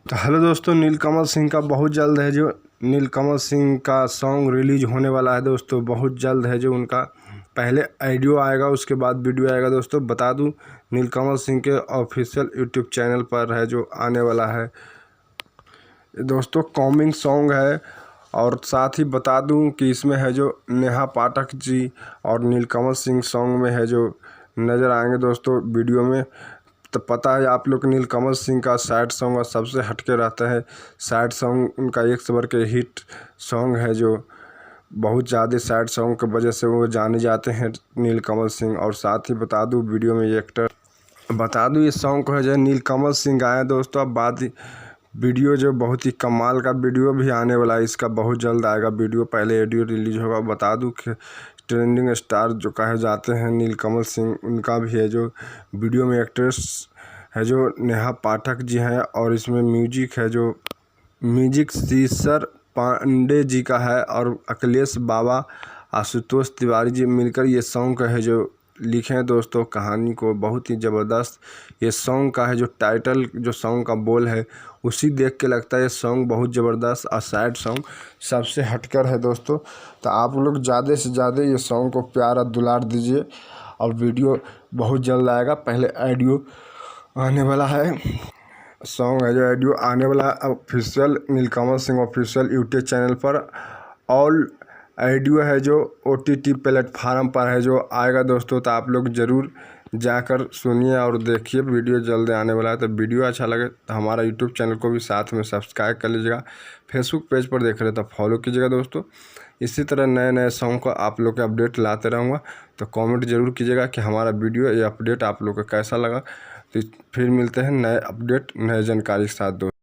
तो हेलो दोस्तों, नीलकमल सिंह का बहुत जल्द है जो नीलकमल सिंह का सॉन्ग रिलीज होने वाला है दोस्तों। बहुत जल्द है जो उनका पहले ऑडियो आएगा, उसके बाद वीडियो आएगा दोस्तों। बता दूं, नीलकमल सिंह के ऑफिशियल यूट्यूब चैनल पर है जो आने वाला है दोस्तों। कॉमिंग सॉन्ग है और साथ ही बता दूं कि इसमें है जो नेहा पाठक जी और नीलकमल सिंह सॉन्ग में है जो नज़र आएंगे दोस्तों वीडियो में। तो पता है आप लोग, नीलकमल सिंह का सैड सॉन्ग सबसे हटके रहता है। सैड सॉन्ग उनका एक से बढ़ के हिट सॉन्ग है जो बहुत ज़्यादा सैड सॉन्ग की वजह से वो जाने जाते हैं नीलकमल सिंह। और साथ ही बता दूं, वीडियो में ये एक्टर बता दूं, इस सॉन्ग को है जो नीलकमल सिंह गाए दोस्तों। अब बात वीडियो जो बहुत ही कमाल का वीडियो भी आने वाला है, इसका बहुत जल्द आएगा वीडियो। पहले ऑडियो रिलीज होगा। बता दूं कि ट्रेंडिंग स्टार जो कहे जाते हैं नीलकमल सिंह, उनका भी है जो वीडियो में एक्ट्रेस है जो नेहा पाठक जी हैं। और इसमें म्यूजिक है जो म्यूजिक सीसर पांडे जी का है और अखिलेश बाबा आशुतोष तिवारी जी मिलकर ये सॉन्ग है जो लिखे हैं दोस्तों। कहानी को बहुत ही ज़बरदस्त ये सॉन्ग का है जो टाइटल, जो सॉन्ग का बोल है उसी देख के लगता है ये सॉन्ग बहुत ज़बरदस्त और सैड सॉन्ग सबसे हटकर है दोस्तों। तो आप लोग ज़्यादा से ज़्यादा ये सॉन्ग को प्यार और दुलार दीजिए। और वीडियो बहुत जल्द आएगा। पहले ऑडियो आने वाला है, सॉन्ग है जो ऑडियो आने वाला है ऑफिशियल नीलकमल सिंह ऑफिशियल यूट्यूब चैनल पर। ऑल ऑडियो है जो OTT प्लेटफार्म पर है जो आएगा दोस्तों। तो आप लोग ज़रूर जाकर सुनिए और देखिए, वीडियो जल्द आने वाला है। तो वीडियो अच्छा लगे तो हमारा यूट्यूब चैनल को भी साथ में सब्सक्राइब कर लीजिएगा। फेसबुक पेज पर देख रहे तो फॉलो कीजिएगा दोस्तों। इसी तरह नए नए सॉन्ग को आप लोग के अपडेट लाते रहूँगा। तो कमेंट जरूर कीजिएगा कि हमारा वीडियो या अपडेट आप लोग को कैसा लगा। तो फिर मिलते हैं नए अपडेट नए जानकारी के साथ दोस्तों।